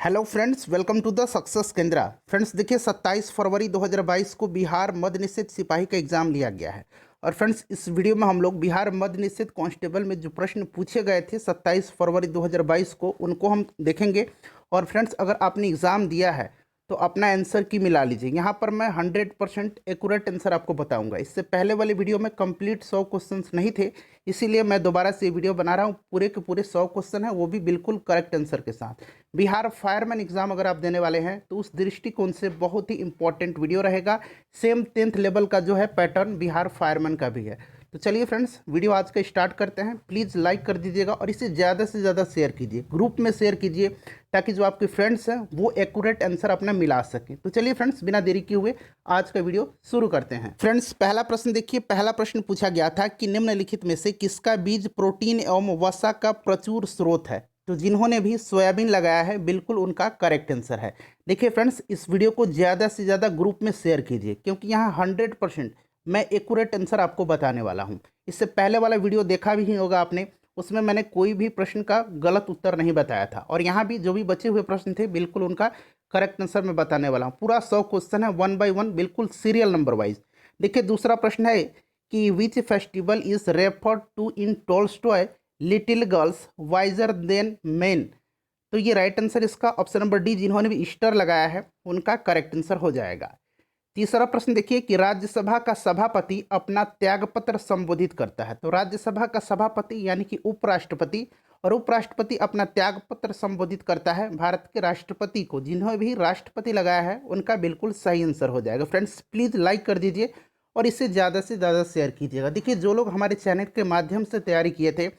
Hello friends, welcome to the success Kendra. Friends देखिए, 27 फरवरी 2022 को बिहार मद्य निषेध सिपाही का एग्जाम लिया गया है। और फ्रेंड्स इस वीडियो में हम लोग बिहार मद्य निषेध कांस्टेबल में जो प्रश्न पूछे गए थे 27 फरवरी 2022 को, उनको हम देखेंगे। और फ्रेंड्स अगर आपने एग्ज़ाम दिया है तो अपना आंसर की मिला लीजिए। यहाँ पर मैं 100% एक्यूरेट आंसर आपको बताऊंगा। इससे पहले वाले वीडियो में कंप्लीट 100 क्वेश्चंस नहीं थे, इसीलिए मैं दोबारा से ये वीडियो बना रहा हूँ। पूरे के पूरे 100 क्वेश्चन है, वो भी बिल्कुल करेक्ट आंसर के साथ। बिहार फायरमैन एग्जाम अगर आप देने वाले हैं तो उस दृष्टिकोण से बहुत ही इंपॉर्टेंट वीडियो रहेगा। सेम 10th लेवल का जो है पैटर्न बिहार फायरमैन का भी है। तो चलिए फ्रेंड्स, वीडियो आज का स्टार्ट करते हैं। प्लीज़ लाइक कर दीजिएगा और इसे ज़्यादा से ज़्यादा शेयर कीजिए, ग्रुप में शेयर कीजिए, ताकि जो आपके फ्रेंड्स हैं वो एक्यूरेट आंसर अपना मिला सकें। तो चलिए फ्रेंड्स, बिना देरी किए हुए आज का वीडियो शुरू करते हैं। फ्रेंड्स पहला प्रश्न देखिए। पहला प्रश्न पूछा गया था कि निम्नलिखित में से किसका बीज प्रोटीन एवं वसा का प्रचुर स्रोत है। तो जिन्होंने भी सोयाबीन लगाया है बिल्कुल उनका करेक्ट आंसर है। देखिए फ्रेंड्स, इस वीडियो को ज़्यादा से ज़्यादा ग्रुप में शेयर कीजिए, क्योंकि यहाँ 100% मैं एक्यूरेट आंसर आपको बताने वाला हूँ। इससे पहले वाला वीडियो देखा भी नहीं होगा आपने, उसमें मैंने कोई भी प्रश्न का गलत उत्तर नहीं बताया था। और यहाँ भी जो भी बचे हुए प्रश्न थे बिल्कुल उनका करेक्ट आंसर मैं बताने वाला हूँ। पूरा 100 क्वेश्चन है, 1 बाय 1 बिल्कुल सीरियल नंबर वाइज। देखिए दूसरा प्रश्न है कि which festival is referred to in Tolstoy little girls wiser than men. तो ये राइट आंसर इसका ऑप्शन नंबर डी, जिन्होंने भी ईस्टर लगाया है उनका करेक्ट आंसर हो जाएगा। तीसरा प्रश्न देखिए कि राज्यसभा का सभापति अपना त्यागपत्र संबोधित करता है। तो राज्यसभा का सभापति यानी कि उपराष्ट्रपति, और उपराष्ट्रपति अपना त्यागपत्र संबोधित करता है भारत के राष्ट्रपति को। जिन्होंने भी राष्ट्रपति लगाया है उनका बिल्कुल सही आंसर हो जाएगा। फ्रेंड्स प्लीज़ लाइक कर दीजिए और इसे ज़्यादा से ज़्यादा शेयर कीजिएगा। देखिए जो लोग हमारे चैनल के माध्यम से तैयारी किए थे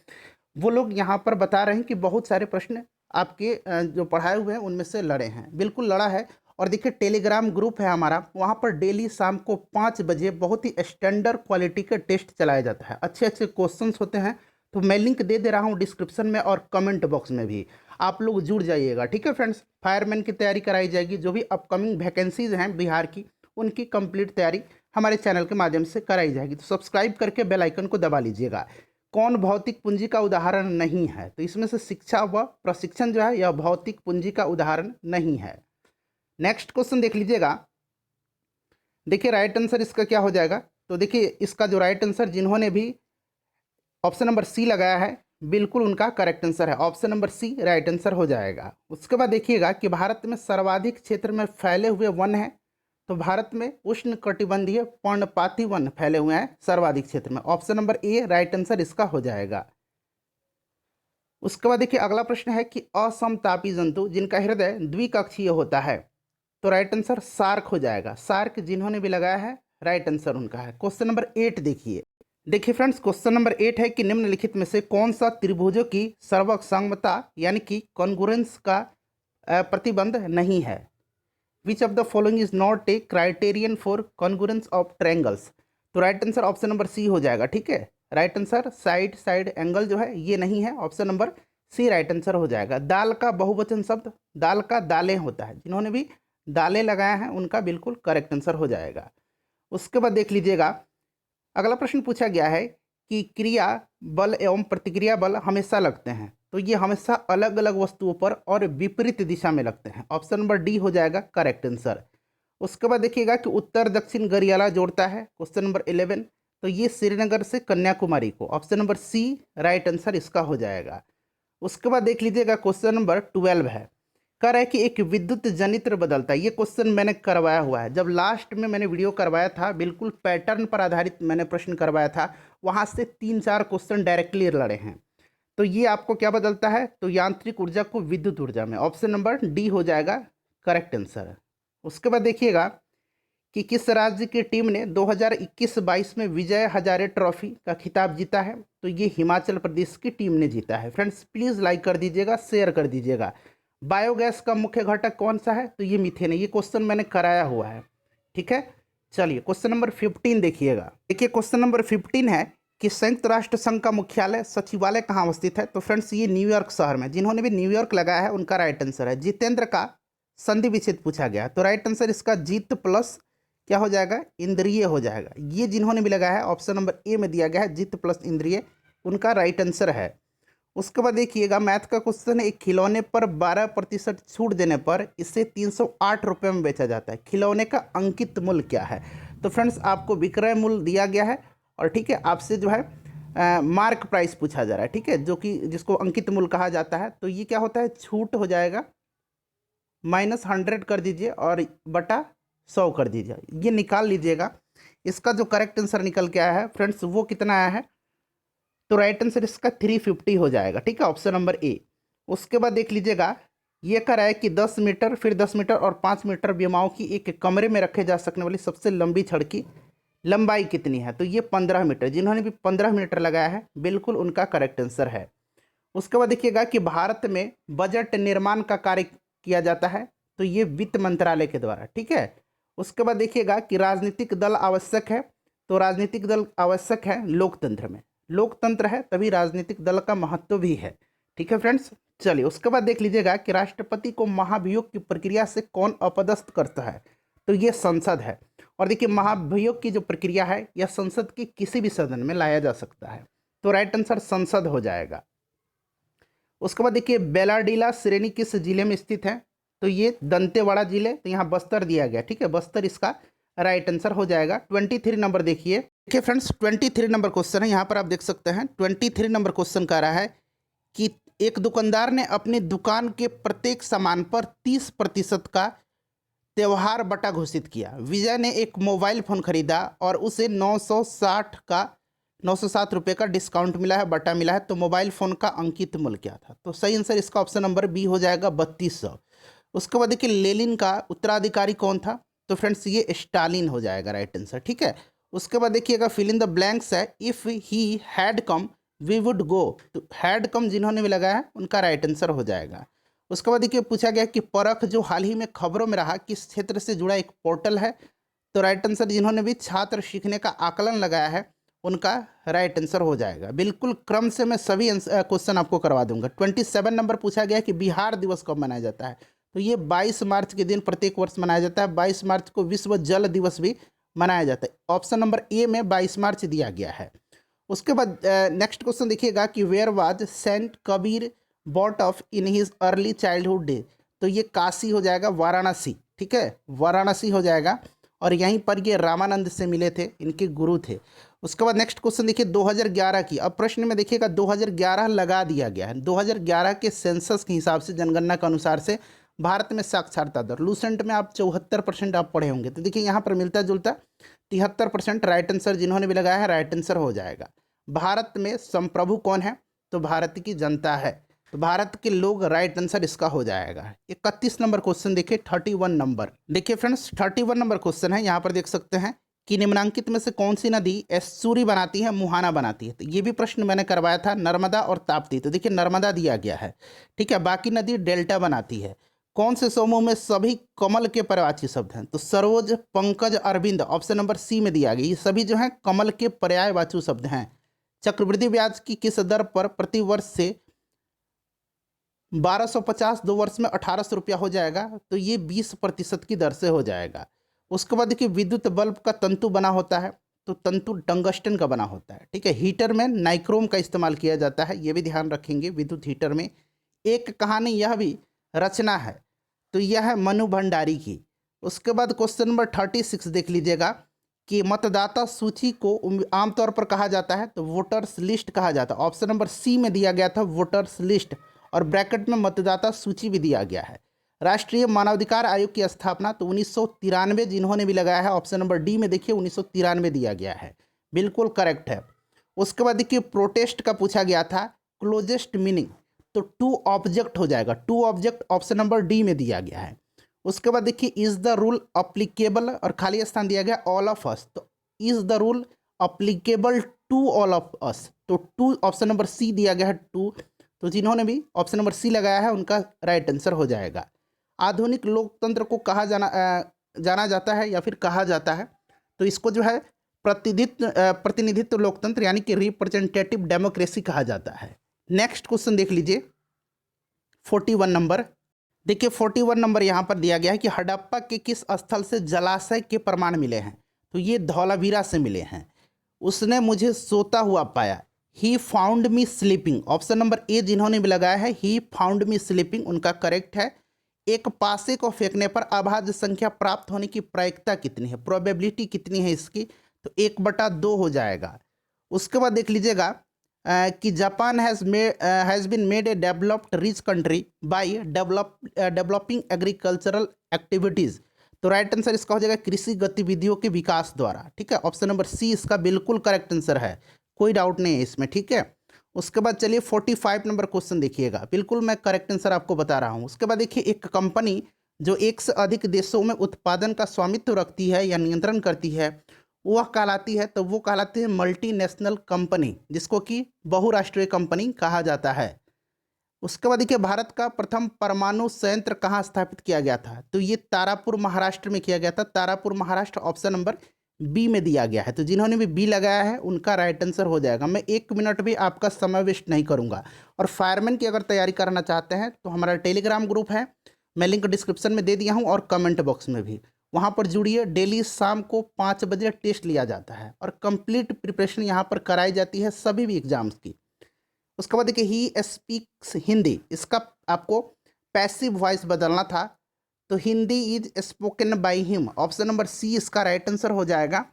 वो लोग यहाँ पर बता रहे हैं कि बहुत सारे प्रश्न आपके जो पढ़ाए हुए हैं उनमें से लड़े हैं, बिल्कुल लड़ा है। और देखिए टेलीग्राम ग्रुप है हमारा, वहाँ पर डेली शाम को 5 बजे बहुत ही स्टैंडर्ड क्वालिटी का टेस्ट चलाया जाता है। अच्छे अच्छे क्वेश्चंस होते हैं। तो मैं लिंक दे दे रहा हूँ डिस्क्रिप्शन में और कमेंट बॉक्स में भी, आप लोग जुड़ जाइएगा। ठीक है फ्रेंड्स, फायरमैन की तैयारी कराई जाएगी। जो भी अपकमिंग वैकेंसीज हैं बिहार की, उनकी कंप्लीट तैयारी हमारे चैनल के माध्यम से कराई जाएगी। तो सब्सक्राइब करके बेल आइकन को दबा लीजिएगा। कौन भौतिक पूंजी का उदाहरण नहीं है? तो इसमें से शिक्षा व प्रशिक्षण जो है यह भौतिक पूंजी का उदाहरण नहीं है। नेक्स्ट क्वेश्चन देख लीजिएगा। देखिए राइट आंसर इसका क्या हो जाएगा। तो देखिए इसका जो राइट आंसर जिन्होंने भी ऑप्शन नंबर सी लगाया है बिल्कुल उनका करेक्ट आंसर है। Option number C right answer हो जाएगा। उसके बाद देखिएगा कि भारत में सर्वाधिक क्षेत्र में फैले हुए वन है। तो भारत में उष्ण कटिबंधीय पर्णपाती वन फैले हुए हैं सर्वाधिक क्षेत्र में। ऑप्शन नंबर ए राइट आंसर इसका हो जाएगा। उसके बाद देखिए अगला प्रश्न है कि असमतापी जंतु जिनका हृदय द्विकक्षीय होता है। तो राइट आंसर शार्क हो जाएगा। शार्क जिन्होंने भी लगाया है राइट आंसर उनका है। क्वेश्चन नंबर 8 देखिए। देखिए फ्रेंड्स क्वेश्चन नंबर 8 है कि निम्नलिखित में से कौन सा त्रिभुजों की सर्वसंगमता यानी कि कॉन्ग्रुएंस का प्रतिबंध नहीं है। Which of the following is not a criterion for congruence of triangles. तो right answer option number C हो जाएगा। ठीक है, right answer side side angle जो है ये नहीं है। Option number C right answer हो जाएगा। दाल का बहुवचन शब्द दाल का दालें होता है। जिन्होंने भी दालें लगाया हैं उनका बिल्कुल करेक्ट आंसर हो जाएगा। उसके बाद देख लीजिएगा अगला प्रश्न पूछा गया है कि क्रिया बल एवं प्रतिक्रिया बल हमेशा लगते हैं। तो ये हमेशा अलग अलग वस्तुओं पर और विपरीत दिशा में लगते हैं। ऑप्शन नंबर डी हो जाएगा करेक्ट आंसर। उसके बाद देखिएगा कि उत्तर दक्षिण गरियाला जोड़ता है। Question number 11। तो ये श्रीनगर से कन्याकुमारी को। Option number C right answer इसका हो जाएगा। उसके बाद देख लीजिएगा क्वेश्चन नंबर 12 है, कह रहा है कि एक विद्युत जनित्र बदलता है। ये क्वेश्चन मैंने करवाया हुआ है, जब लास्ट में मैंने वीडियो करवाया था बिल्कुल पैटर्न पर आधारित मैंने प्रश्न करवाया था। वहाँ से 3-4 क्वेश्चन डायरेक्टली लड़े हैं। तो ये आपको क्या बदलता है, तो यांत्रिक ऊर्जा को विद्युत ऊर्जा में। ऑप्शन नंबर डी हो जाएगा करेक्ट आंसर। उसके बाद देखिएगा कि किस राज्य की टीम ने 2021-22 में विजय हजारे ट्रॉफी का खिताब जीता है। तो ये हिमाचल प्रदेश की टीम ने जीता है। फ्रेंड्स प्लीज़ लाइक कर दीजिएगा, शेयर कर दीजिएगा। बायोगैस का मुख्य घटक कौन सा है, तो ये मीथेन है। ये क्वेश्चन मैंने कराया हुआ है। ठीक है, चलिए क्वेश्चन नंबर 15 देखिएगा। देखिए क्वेश्चन नंबर 15 है कि संयुक्त राष्ट्र संघ का मुख्यालय सचिवालय कहाँ अवस्थित है। तो फ्रेंड्स ये न्यूयॉर्क शहर में। जिन्होंने भी न्यूयॉर्क लगाया है उनका राइट आंसर है। जितेंद्र का संधि विच्छेद पूछा गया, तो राइट आंसर इसका जीत प्लस क्या हो जाएगा, इंद्रिय हो जाएगा। ये जिन्होंने भी लगाया है ऑप्शन नंबर ए में दिया गया है जित प्लस इंद्रिय, उनका राइट आंसर है। उसके बाद देखिएगा मैथ का क्वेश्चन है, एक खिलौने पर 12% छूट देने पर इसे 308 रुपये में बेचा जाता है, खिलौने का अंकित मूल्य क्या है। तो फ्रेंड्स आपको विक्रय मूल्य दिया गया है और ठीक है आपसे जो है मार्क प्राइस पूछा जा रहा है, ठीक है, जो कि जिसको अंकित मूल्य कहा जाता है। तो ये क्या होता है, छूट हो जाएगा -100 कर दीजिए और बटा 100 कर दीजिए, ये निकाल लीजिएगा। इसका जो करेक्ट आंसर निकल के आया है फ्रेंड्स वो कितना आया है, तो राइट आंसर इसका 350 हो जाएगा, ठीक है, ऑप्शन नंबर ए। उसके बाद देख लीजिएगा ये कह रहा है कि 10 मीटर फिर 10 मीटर और 5 मीटर विमाओं की एक कमरे में रखे जा सकने वाली सबसे लंबी छड़ की लंबाई कितनी है। तो ये 15 मीटर, जिन्होंने भी 15 मीटर लगाया है बिल्कुल उनका करेक्ट आंसर है। उसके बाद देखिएगा कि भारत में बजट निर्माण का कार्य किया जाता है, तो ये वित्त मंत्रालय के द्वारा, ठीक है। उसके बाद देखिएगा कि राजनीतिक दल आवश्यक है, तो राजनीतिक दल आवश्यक है लोकतंत्र में, लोकतंत्र है तभी राजनीतिक दल का महत्व भी है, ठीक है फ्रेंड्स। चलिए उसके बाद देख लीजिएगा कि राष्ट्रपति को महाभियोग की प्रक्रिया से कौन अपदस्थ करता है। तो ये संसद है, और देखिए महाभियोग की जो प्रक्रिया है यह संसद के किसी भी सदन में लाया जा सकता है, तो राइट आंसर संसद हो जाएगा। उसके बाद देखिए बेलाडीला श्रेणी किस जिले में स्थित है, तो ये दंतेवाड़ा जिले, तो यहाँ बस्तर दिया गया, ठीक है, बस्तर इसका राइट आंसर हो जाएगा। 23 नंबर देखिए फ्रेंड्स, 23 नंबर क्वेश्चन है, यहाँ पर आप देख सकते हैं 23 नंबर क्वेश्चन कह रहा है कि एक दुकानदार ने अपनी दुकान के प्रत्येक सामान पर 30% का त्योहार बटा घोषित किया। विजय ने एक मोबाइल फ़ोन खरीदा और उसे 960 रुपये का डिस्काउंट मिला है, बटा मिला है, तो मोबाइल फ़ोन का अंकित मूल्य क्या था। तो सही आंसर इसका ऑप्शन नंबर बी हो जाएगा 3200। उसके बाद देखिए लेनिन का उत्तराधिकारी कौन था, तो फ्रेंड्स ये स्टालिन हो जाएगा राइट आंसर, ठीक है। उसके बाद देखिएगा फिल इन द ब्लैंक्स है, if he had come we would go, तो हैड कम जिन्होंने भी लगाया है उनका राइट आंसर हो जाएगा। उसके बाद देखिए पूछा गया कि परख जो हाल ही में खबरों में रहा किस क्षेत्र से जुड़ा एक पोर्टल है, तो राइट आंसर जिन्होंने भी छात्र सीखने का आकलन लगाया है उनका राइट आंसर हो जाएगा। बिल्कुल क्रम से मैं सभी क्वेश्चन आपको करवा दूंगा। 27 नंबर पूछा गया कि बिहार दिवस कब मनाया जाता है, तो ये 22 मार्च के दिन प्रत्येक वर्ष मनाया जाता है। 22 मार्च को विश्व जल दिवस भी मनाया जाता है, ऑप्शन नंबर ए में 22 मार्च दिया गया है। उसके बाद नेक्स्ट क्वेश्चन देखिएगा कि where was Saint Kabir brought of in his early childhood day, तो ये काशी हो जाएगा, वाराणसी, ठीक है, वाराणसी हो जाएगा, और यहीं पर ये रामानंद से मिले थे, इनके गुरु थे। उसके बाद नेक्स्ट क्वेश्चन देखिए 2011 की, अब प्रश्न में देखिएगा 2011 लगा दिया गया है। 2011 के सेंसस के हिसाब से, जनगणना के अनुसार से भारत में साक्षरता दर, लूसेंट में आप 74% आप पढ़े होंगे, तो देखिए यहाँ पर मिलता जुलता 73% राइट आंसर जिन्होंने भी लगाया है राइट आंसर हो जाएगा। भारत में संप्रभु कौन है, तो भारत की जनता है, तो भारत के लोग, राइट आंसर इसका हो जाएगा। 31 नंबर क्वेश्चन देखिए, 31 नंबर देखिए फ्रेंड्स, 31 नंबर क्वेश्चन है, यहाँ पर देख सकते हैं कि निम्नलिखित में से कौन सी नदी एस्चुरी बनाती है, मुहाना बनाती है। तो ये भी प्रश्न मैंने करवाया था, नर्मदा और ताप्ती, तो देखिए नर्मदा दिया गया है, ठीक है, बाकी नदी डेल्टा बनाती है। कौन से समूह में सभी कमल के पर्यायवाची शब्द हैं, तो सरोज, पंकज, अरविंद, ऑप्शन नंबर सी में दिया गया, ये सभी जो हैं कमल के पर्यायवाची शब्द हैं। चक्रवृद्धि ब्याज की किस दर पर प्रति वर्ष से 1250, 2 वर्ष में 1800 रुपया हो जाएगा, तो ये 20% की दर से हो जाएगा। उसके बाद देखिए विद्युत बल्ब का तंतु बना होता है, तो तंतु टंगस्टन का बना होता है, ठीक है। हीटर में नाइक्रोम का इस्तेमाल किया जाता है, ये भी ध्यान रखेंगे विद्युत हीटर में। एक कहानी यह भी रचना है, तो यह है मनु भंडारी की। उसके बाद क्वेश्चन नंबर 36 देख लीजिएगा कि मतदाता सूची को आमतौर पर कहा जाता है, तो वोटर्स लिस्ट कहा जाता है, ऑप्शन नंबर सी में दिया गया था वोटर्स लिस्ट, और ब्रैकेट में मतदाता सूची भी दिया गया है। राष्ट्रीय मानवाधिकार आयोग की स्थापना, तो 1993 जिन्होंने भी लगाया है, ऑप्शन नंबर डी में देखिए 1993 दिया गया है, बिल्कुल करेक्ट है। उसके बाद देखिए प्रोटेस्ट का पूछा गया था, क्लोजेस्ट मीनिंग, तो टू ऑब्जेक्ट हो जाएगा, to object option number D में दिया गया है। उसके बाद देखिए इज द रूल अप्लीकेबल, और खाली स्थान दिया गया ऑल ऑफ अस, तो is the rule applicable to all of us, तो टू ऑप्शन नंबर सी दिया गया है टू, तो जिन्होंने भी ऑप्शन नंबर सी लगाया है उनका राइट आंसर हो जाएगा। आधुनिक लोकतंत्र को जाना जाता है या फिर कहा जाता है, तो इसको जो है प्रतिनिधित्व लोकतंत्र यानी कि रिप्रेजेंटेटिव डेमोक्रेसी कहा जाता है। नेक्स्ट क्वेश्चन देख लीजिए 41 नंबर, देखिए 41 नंबर यहाँ पर दिया गया है कि हड़प्पा के किस स्थल से जलाशय के प्रमाण मिले हैं, तो ये धौलावीरा से मिले हैं। उसने मुझे सोता हुआ पाया, he found me sleeping, option number ए जिन्होंने भी लगाया है ही फाउंड मी स्लीपिंग उनका करेक्ट है। एक पासे को फेंकने पर अभाज्य संख्या प्राप्त होने की प्रायिकता कितनी है, प्रोबेबिलिटी कितनी है इसकी, तो 1/2 हो जाएगा। उसके बाद देख लीजिएगा कि Japan has been made a developed rich country by developing agricultural activities, तो राइट आंसर इसका हो जाएगा कृषि गतिविधियों के विकास द्वारा। ठीक है, ऑप्शन नंबर सी इसका बिल्कुल करेक्ट आंसर है, कोई डाउट नहीं है इसमें। ठीक है, उसके बाद चलिए 45 नंबर क्वेश्चन देखिएगा, बिल्कुल मैं करेक्ट आंसर आपको बता रहा हूँ। उसके बाद देखिए एक कंपनी जो एक से अधिक देशों में उत्पादन का स्वामित्व रखती है या नियंत्रण करती है वह कहलाती है, तो वो कहलाती है मल्टीनेशनल कंपनी, जिसको कि बहुराष्ट्रीय कंपनी कहा जाता है। उसके बाद देखिए भारत का प्रथम परमाणु संयंत्र कहाँ स्थापित किया गया था, तो ये तारापुर महाराष्ट्र में किया गया था। Tarapur Maharashtra option number B में दिया गया है, तो जिन्होंने भी बी लगाया है उनका राइट आंसर हो जाएगा। मैं 1 मिनट भी आपका समय वेस्ट नहीं करूंगा। और फायरमैन की अगर तैयारी करना चाहते हैं तो हमारा टेलीग्राम ग्रुप है, मैं लिंक डिस्क्रिप्शन में दे दिया हूँ और कमेंट बॉक्स में भी, वहाँ पर जुड़िए। डेली शाम को 5 बजे टेस्ट लिया जाता है और कंप्लीट प्रिपरेशन यहाँ पर कराई जाती है सभी भी एग्जाम्स की। उसके बाद देखिए ही स्पीक्स हिंदी, इसका आपको पैसिव वॉइस बदलना था, तो Hindi is spoken by him, option number C इसका राइट आंसर हो जाएगा,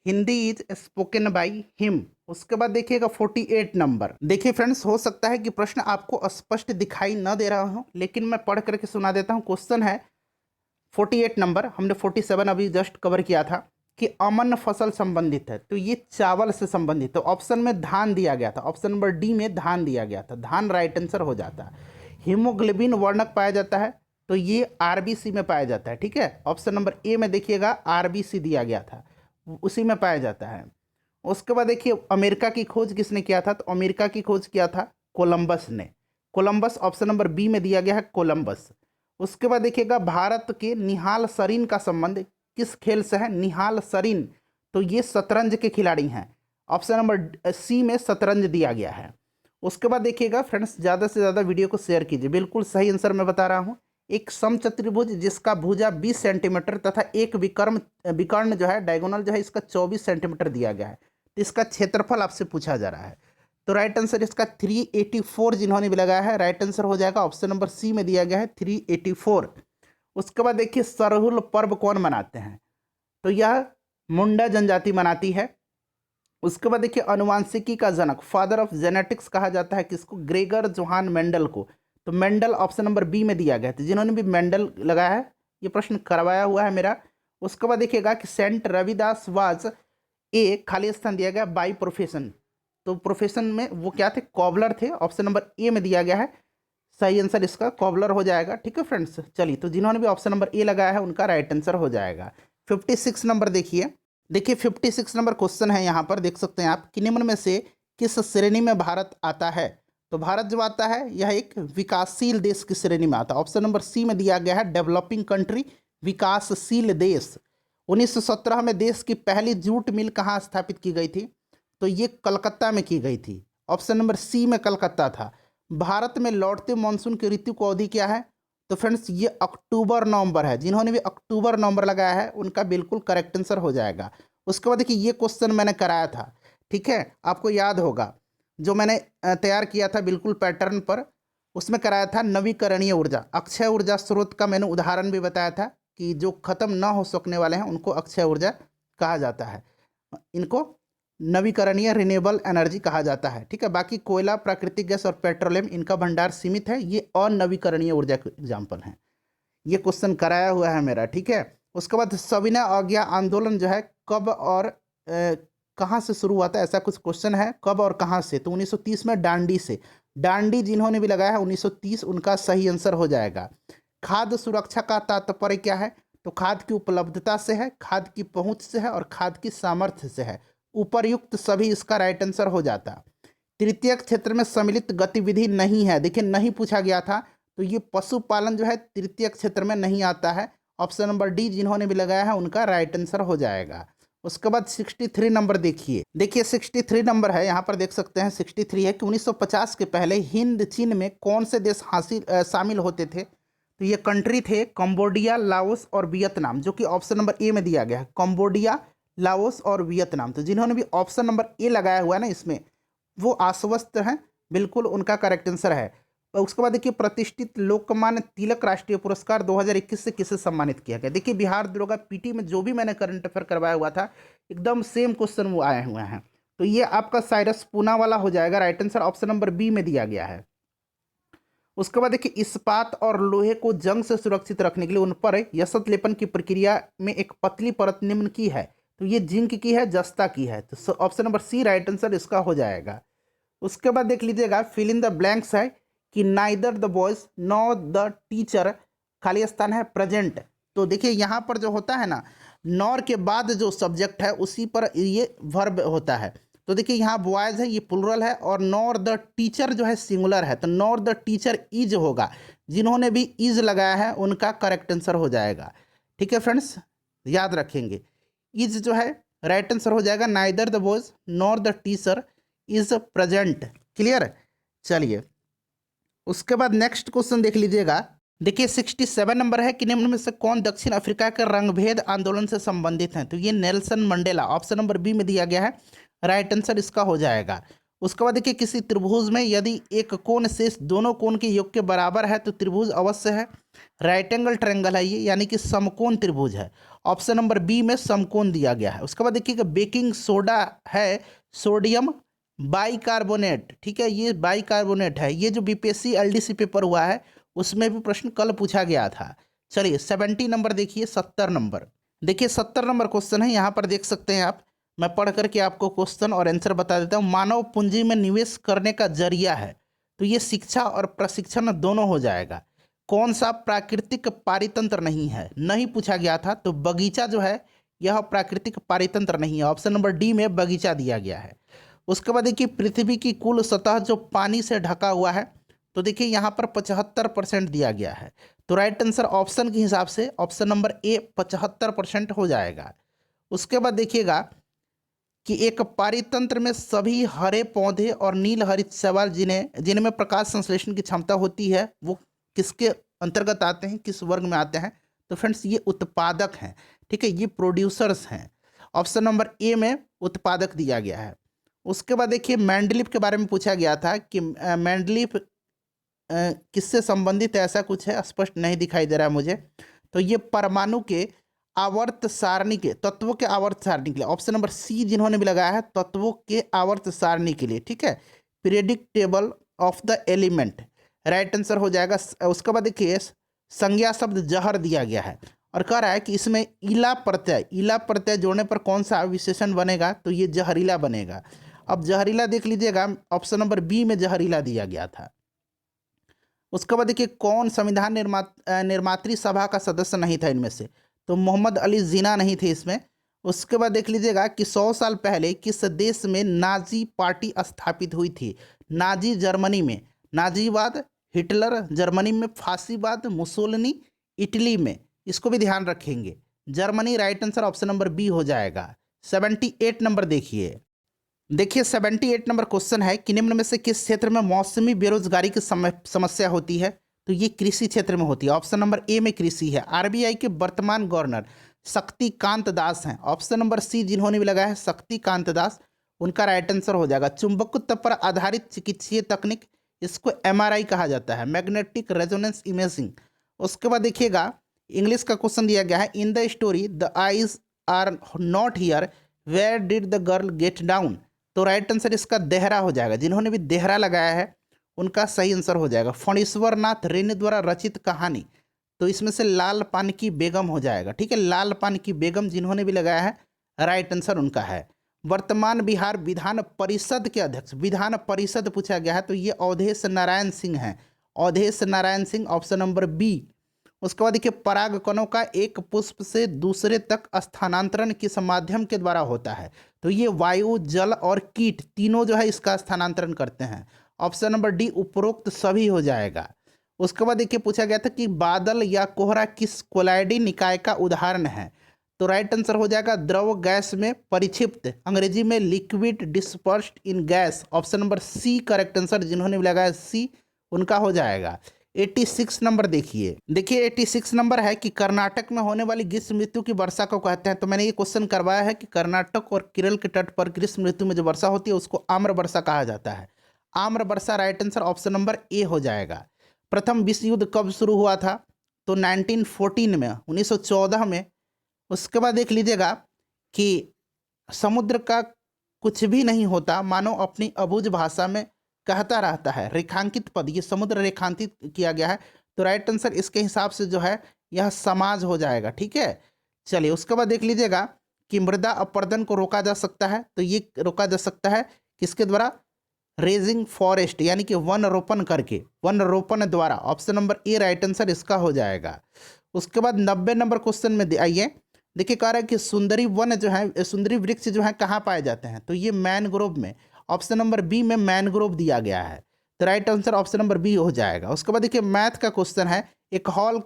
Hindi is spoken by him. उसके बाद देखिएगा 48 नंबर। देखिए फ्रेंड्स, हो सकता है कि प्रश्न आपको स्पष्ट दिखाई न दे रहा हो, लेकिन मैं पढ़ करके सुना देता हूँ। क्वेश्चन है 48 नंबर, हमने 47 अभी जस्ट कवर किया था कि अमन फसल संबंधित है, तो ये चावल से संबंधित, तो ऑप्शन में धान दिया गया था, ऑप्शन नंबर डी में धान दिया गया था, धान राइट आंसर हो जाता है। हीमोग्लोबिन वर्णक पाया जाता है, तो ये आरबीसी में पाया जाता है। ठीक है, ऑप्शन नंबर ए में देखिएगा आरबीसी दिया गया था, उसी में पाया जाता है। उसके बाद देखिए अमेरिका की खोज किसने किया था, तो अमेरिका की खोज किया था कोलंबस ने, कोलंबस ऑप्शन नंबर बी में दिया गया है कोलंबस। उसके बाद देखिएगा भारत के निहाल सरीन का संबंध किस खेल से है, निहाल सरीन, तो ये शतरंज के खिलाड़ी हैं, ऑप्शन नंबर सी में शतरंज दिया गया है। उसके बाद देखिएगा फ्रेंड्स, ज़्यादा से ज़्यादा वीडियो को शेयर कीजिए, बिल्कुल सही आंसर मैं बता रहा हूँ। एक समचतुर्भुज जिसका भुजा 20 सेंटीमीटर तथा एक विकर्ण जो है डायगोनल जो है इसका 24 सेंटीमीटर दिया गया है, तो इसका क्षेत्रफल आपसे पूछा जा रहा है, तो राइट आंसर इसका 384 जिन्होंने भी लगाया है राइट आंसर हो जाएगा, ऑप्शन नंबर सी में दिया गया है 384। उसके बाद देखिए सरहुल पर्व कौन मनाते हैं, तो यह मुंडा जनजाति मनाती है। उसके बाद देखिए अनुवांशिकी का जनक, फादर ऑफ जेनेटिक्स कहा जाता है किसको, ग्रेगर जोहान मेंडल को, तो मेंडल ऑप्शन नंबर बी में दिया गया था। जिन्होंने भी मेंडल लगाया है ये प्रश्न करवाया हुआ है मेरा। उसके बाद देखिएगा कि सेंट रविदास वाज ए, खाली स्थान दिया गया बाई प्रोफेशन, तो प्रोफेशन में वो क्या थे, कॉबलर थे, ऑप्शन नंबर ए में दिया गया है, सही आंसर इसका कॉबलर हो जाएगा। ठीक है फ्रेंड्स, चलिए तो जिन्होंने भी ऑप्शन नंबर ए लगाया है उनका राइट आंसर हो जाएगा। 56 नंबर देखिए, 56 नंबर क्वेश्चन है, यहाँ पर देख सकते हैं आप कि निम्न में से किस श्रेणी में भारत आता है, तो भारत जो आता है यह एक विकासशील देश की श्रेणी में आता है, ऑप्शन नंबर सी में दिया गया है डेवलपिंग कंट्री, विकासशील देश। 1917 में देश की पहली जूट मिल कहाँ स्थापित की गई थी, तो ये कलकत्ता में की गई थी, ऑप्शन नंबर सी में कलकत्ता था। भारत में लौटते मानसून की ऋतु को अवधि क्या है, तो फ्रेंड्स ये अक्टूबर नवंबर है, जिन्होंने भी अक्टूबर नवंबर लगाया है उनका बिल्कुल करेक्ट आंसर हो जाएगा। उसके बाद देखिए ये क्वेश्चन मैंने कराया था, ठीक है, आपको याद होगा जो मैंने तैयार किया था बिल्कुल पैटर्न पर, उसमें कराया था नवीकरणीय ऊर्जा, अक्षय ऊर्जा स्रोत का मैंने उदाहरण भी बताया था कि जो खत्म ना हो सकने वाले हैं उनको अक्षय ऊर्जा कहा जाता है, इनको नवीकरणीय रिन्यूएबल एनर्जी कहा जाता है। ठीक है, बाकी कोयला, प्राकृतिक गैस और पेट्रोलियम इनका भंडार सीमित है, ये अनवीकरणीय ऊर्जा के एग्जाम्पल हैं। ये क्वेश्चन कराया हुआ है मेरा। ठीक है, उसके बाद सविनय अवज्ञा आंदोलन जो है कब और कहाँ से शुरू हुआ था, ऐसा कुछ क्वेश्चन है, कब और कहाँ से, तो 1930 में डांडी से, डांडी जिन्होंने भी लगाया है 1930 उनका सही आंसर हो जाएगा। खाद्य सुरक्षा का तात्पर्य क्या है, तो खाद्य की उपलब्धता से है, खाद्य की पहुंच से है और खाद्य की सामर्थ्य से है, उपर्युक्त सभी इसका राइट आंसर हो जाता। तृतीय क्षेत्र में सम्मिलित गतिविधि नहीं है, देखिए नहीं पूछा गया था, तो ये पशुपालन जो है तृतीय क्षेत्र में नहीं आता है, ऑप्शन नंबर डी जिन्होंने भी लगाया है उनका राइट आंसर हो जाएगा। उसके बाद 63 नंबर देखिए, 63 नंबर है, यहाँ पर देख सकते हैं 63 है कि 1950 के पहले हिंद चीन में कौन से देश शामिल होते थे, तो ये कंट्री थे कंबोडिया, लाओस और वियतनाम, जो कि ऑप्शन नंबर ए में दिया गया है, कंबोडिया, लाओस और वियतनाम। तो जिन्होंने भी ऑप्शन नंबर ए लगाया हुआ है ना इसमें, वो आश्वस्त हैं, बिल्कुल उनका करेक्ट आंसर है। और उसके बाद देखिए प्रतिष्ठित लोकमान्य तिलक राष्ट्रीय पुरस्कार 2021 से किसे सम्मानित किया गया। देखिए बिहार दरोगा पीटी में जो भी मैंने करंट अफेयर करवाया हुआ था एकदम सेम क्वेश्चन वो आए हुए हैं। तो ये आपका साइरस पूना वाला हो जाएगा, right answer option number B में दिया गया है। उसके बाद देखिए इस्पात और लोहे को जंग से सुरक्षित रखने के लिए उन पर यशत लेपन की प्रक्रिया में एक पतली परत निम्न की है। तो ये जिंक की है, जस्ता की है। तो option number C right answer इसका हो जाएगा। उसके बाद देख लीजिएगा फिल इन द ब्लैंक्स है कि neither the boys know the teacher, खाली स्थान है प्रेजेंट। तो देखिए यहाँ पर जो होता है ना, नॉर के बाद जो सब्जेक्ट है उसी पर ये वर्ब होता है। तो देखिए यहाँ बॉयज है, ये प्लुरल है, और नॉर द टीचर जो है सिंगुलर है। तो नॉर द टीचर इज होगा, जिन्होंने भी इज लगाया है उनका करेक्ट आंसर हो जाएगा। ठीक है फ्रेंड्स, याद रखेंगे इज जो है राइट आंसर हो जाएगा। Neither the boys nor the teacher is present. Clear. चलिए उसके बाद नेक्स्ट क्वेश्चन देख लीजिएगा। देखिए 67 नंबर है कि निम्न में से कौन दक्षिण अफ्रीका के रंगभेद आंदोलन से संबंधित हैं। तो ये Nelson Mandela, option number B में दिया गया है, राइट आंसर इसका हो जाएगा। उसके बाद देखिए किसी त्रिभुज में यदि एक कोण शेष दोनों कोण के योग के बराबर है तो त्रिभुज अवश्य है। राइट एंगल ट्रायंगल है ये, यानी कि समकोण त्रिभुज है। ऑप्शन नंबर बी में समकोण दिया गया है। उसके बाद देखिएगा बेकिंग सोडा है सोडियम बाइकार्बोनेट, ठीक है, ये बाइकार्बोनेट है। ये जो बीपीएससी एलडीसी पेपर हुआ है उसमें भी प्रश्न कल पूछा गया था। चलिए 70 नंबर देखिए, 70 नंबर देखिए, 70 नंबर क्वेश्चन है, यहाँ पर देख सकते हैं आप। मैं पढ़ करके आपको क्वेश्चन और आंसर बता देता हूँ। मानव पूंजी में निवेश करने का जरिया है, तो ये शिक्षा और प्रशिक्षण दोनों हो जाएगा। कौन सा प्राकृतिक पारितंत्र नहीं है, नहीं पूछा गया था, तो बगीचा जो है यह प्राकृतिक पारितंत्र नहीं है। ऑप्शन नंबर डी में बगीचा दिया गया है। उसके बाद देखिए पृथ्वी की कुल सतह जो पानी से ढका हुआ है, तो देखिए यहाँ पर 75% दिया गया है। तो राइट आंसर ऑप्शन के हिसाब से ऑप्शन नंबर ए 75% हो जाएगा। उसके बाद देखिएगा कि एक पारितंत्र में सभी हरे पौधे और नील हरित शैवाल जिनमें प्रकाश संश्लेषण की क्षमता होती है वो किसके अंतर्गत आते हैं, किस वर्ग में आते हैं। तो फ्रेंड्स ये उत्पादक हैं, ठीक है, ये प्रोड्यूसर्स हैं। ऑप्शन नंबर ए में उत्पादक दिया गया है। उसके बाद देखिए मैंडलीफ के बारे में पूछा गया था कि मैंडलीफ किससे संबंधित है, ऐसा कुछ है, स्पष्ट नहीं दिखाई दे रहा है मुझे। तो ये परमाणु के आवर्त सारणी के, तत्वों के आवर्त सारणी के लिए, ऑप्शन नंबर सी जिन्होंने भी लगाया है, तत्वों के आवर्त सारणी के लिए, ठीक है, periodic table of the element, right answer हो जाएगा। उसके बाद देखिए संज्ञा शब्द जहर दिया गया है और कह रहा है कि इसमें इला प्रत्यय जोड़ने पर कौन सा विशेषण बनेगा, तो ये जहरीला बनेगा। अब जहरीला देख लीजिएगा, ऑप्शन नंबर बी में जहरीला दिया गया था। उसके बाद देखिए कौन संविधान निर्मात्री सभा का सदस्य नहीं था इनमें से, तो मोहम्मद अली जिन्ना नहीं थे इसमें। उसके बाद देख लीजिएगा कि 100 साल पहले किस देश में नाजी पार्टी स्थापित हुई थी। नाजी जर्मनी में, नाजीवाद हिटलर, जर्मनी में फांसीवाद मुसोलिनी, इटली में, इसको भी ध्यान रखेंगे। Germany right answer option number B हो जाएगा। 78 नंबर देखिए 78 नंबर क्वेश्चन है कि निम्न में से किस क्षेत्र में मौसमी बेरोजगारी की समस्या होती है। तो ये कृषि क्षेत्र में होती है। ऑप्शन नंबर ए में कृषि है। आरबीआई के वर्तमान गवर्नर शक्तिकांत दास हैं। ऑप्शन नंबर सी जिन्होंने भी लगाया है शक्तिकांत दास, उनका राइट आंसर हो जाएगा। चुंबकत्व पर आधारित चिकित्सीय तकनीक, इसको एमआरआई कहा जाता है, मैग्नेटिक रेजोनेंस इमेजिंग। उसके बाद देखिएगा इंग्लिश का क्वेश्चन दिया गया है, in the story the eyes are not here where did the girl get down. तो राइट आंसर इसका देहरा हो जाएगा। जिन्होंने भी देहरा लगाया है उनका सही आंसर हो जाएगा। फणीश्वर नाथ रेणु द्वारा रचित कहानी, तो इसमें से लाल पान की बेगम हो जाएगा, ठीक है, लाल पान की बेगम जिन्होंने भी लगाया है राइट आंसर उनका है। वर्तमान बिहार विधान परिषद के अध्यक्ष, विधान परिषद पूछा गया है, तो ये अवधेश नारायण सिंह हैं, Avadhesh Narayan Singh, option number B. उसके बाद देखिए परागकणों का एक पुष्प से दूसरे तक स्थानांतरण किस माध्यम के द्वारा होता है। तो ये वायु, जल और कीट तीनों जो है इसका स्थानांतरण करते हैं। ऑप्शन नंबर डी उपरोक्त सभी हो जाएगा। उसके बाद देखिए पूछा गया था कि बादल या कोहरा किस कोलाइडी निकाय का उदाहरण है। तो राइट आंसर हो जाएगा द्रव गैस में परिक्षिप्त, अंग्रेजी में liquid dispersed in gas. Option number C correct answer, जिन्होंने भी लगाया सी उनका हो जाएगा। 86 नंबर देखिए। देखिए 86 नंबर है कि कर्नाटक में होने वाली ग्रीष्म ऋतु की वर्षा को कहते हैं। तो मैंने ये क्वेश्चन करवाया है कि कर्नाटक और केरल के तट पर ग्रीष्म ऋतु में जो वर्षा होती है उसको आम्र वर्षा कहा जाता है। आम्र वर्षा right answer option number A हो जाएगा। प्रथम विश्व युद्ध कब शुरू हुआ था? तो 1914 में, 1914 में। उसके बाद देख लीजिएगा कि समुद्र का कुछ भी नहीं होता, मानो अपनी अबूझ भाषा में कहता रहता है। रेखांकित पद, ये समुद्र रेखांकित किया गया है। तो राइट आंसर इसके हिसाब से जो है यह समाज हो जाएगा। ठीक है, चलिए उसके बाद देख लीजिएगा कि मृदा अपरदन को रोका जा सकता है। तो ये रोका जा सकता है किसके द्वारा? रेजिंग फॉरेस्ट, यानी कि वन रोपण करके, वन रोपण द्वारा। ऑप्शन नंबर ए राइट आंसर इसका हो जाएगा। उसके बाद 90 नंबर क्वेश्चन में आइए। देखिए कह रहा है कि सुंदरी वन जो है, सुंदरी वृक्ष जो है कहाँ पाए जाते हैं? तो ये मैनग्रोव में। ऑप्शन नंबर बी में मैनग्रोव दिया गया है। तो right answer option number B हो जाएगा। उसके बाद देखिए मैथ का क्वेश्चन है। एक हॉल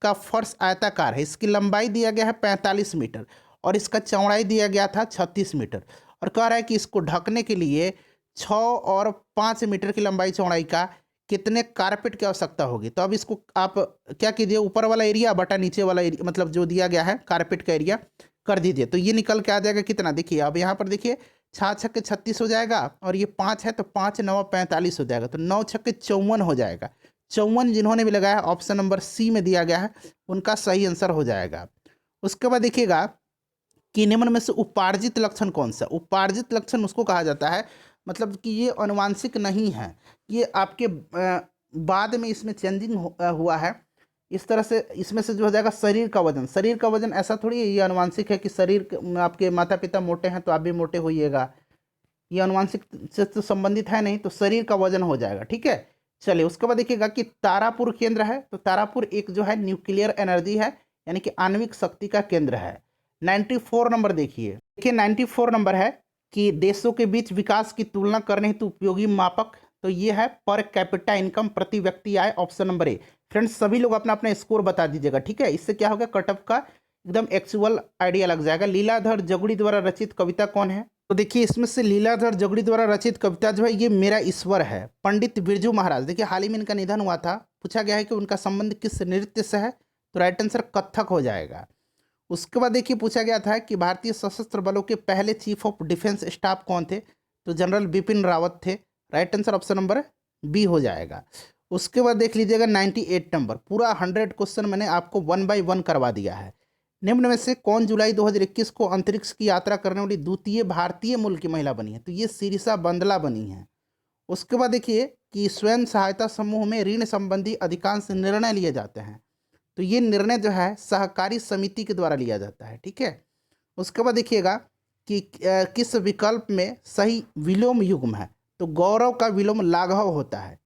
का फर्श आयताकार है, इसकी लंबाई दिया गया है 45 मीटर और इसका चौड़ाई दिया गया था 36 मीटर। और कह रहा है कि इसको ढकने के लिए 6 और 5 मीटर की लंबाई चौड़ाई का कितने कारपेट की आवश्यकता होगी? तो अब इसको आप क्या कीजिए, ऊपर वाला एरिया बटा नीचे वाला एरिया, मतलब जो दिया गया है कारपेट का एरिया कर दीजिए। तो ये निकल के आ जाएगा कितना? देखिए अब यहाँ पर देखिए 6 छक्के 36 हो जाएगा और ये 5 है तो 5 9 45 हो जाएगा। तो 9 छक्के 54 हो जाएगा। 54 जिन्होंने भी लगाया ऑप्शन नंबर सी में दिया गया है उनका सही आंसर हो जाएगा। उसके बाद देखिएगा कि निम्न में से उपार्जित लक्षण कौन सा? उपार्जित लक्षण उसको कहा जाता है, मतलब कि ये अनुवांशिक नहीं है, ये आपके बाद में इसमें चेंजिंग हुआ है। इस तरह से इसमें से जो हो जाएगा शरीर का वजन। शरीर का वजन ऐसा थोड़ी है, ये अनुवांशिक है कि शरीर में आपके माता पिता मोटे हैं तो आप भी मोटे होइएगा, ये अनुवांशिक से तो संबंधित है नहीं। तो शरीर का वजन हो जाएगा। ठीक है, चलिए उसके बाद देखिएगा कि तारापुर केंद्र है। तो तारापुर एक जो है न्यूक्लियर एनर्जी है, यानी कि आणविक शक्ति का केंद्र है। 94 नंबर देखिए। 94 नंबर है कि देशों के बीच विकास की तुलना करने हेतु उपयोगी मापक। तो ये है पर कैपिटा इनकम, प्रति व्यक्ति आय। Option number A. फ्रेंड्स सभी लोग अपना अपना स्कोर बता दीजिएगा। ठीक है, इससे क्या होगा, कटअप का एकदम एक्चुअल आइडिया लग जाएगा। लीलाधर जगुड़ी द्वारा रचित कविता कौन है? तो देखिए इसमें से लीलाधर जगुड़ी द्वारा रचित कविता जो है ये मेरा ईश्वर है, पंडित बिरजू महाराज। देखिए हाल ही में इनका निधन हुआ था। पूछा गया है कि उनका संबंध किस नृत्य से है? तो राइट आंसर कथक हो जाएगा। उसके बाद देखिए पूछा गया था कि भारतीय सशस्त्र बलों के पहले चीफ ऑफ डिफेंस स्टाफ कौन थे? तो जनरल बिपिन रावत थे। Right answer option number B हो जाएगा। उसके बाद देख लीजिएगा 98 नंबर। पूरा 100 क्वेश्चन मैंने आपको 1 बाय 1 करवा दिया है। निम्न में से कौन जुलाई 2021 को अंतरिक्ष की यात्रा करने वाली द्वितीय भारतीय मूल की महिला बनी है? तो ये सिरिसा बंदला बनी है। उसके बाद देखिए कि स्वयं सहायता समूह में ऋण संबंधी अधिकांश निर्णय लिए जाते हैं। तो ये निर्णय जो है सहकारी समिति के द्वारा लिया जाता है। ठीक है, उसके बाद देखिएगा कि किस विकल्प में सही विलोम युग्म है? तो गौरव का विलोम लाघव होता है।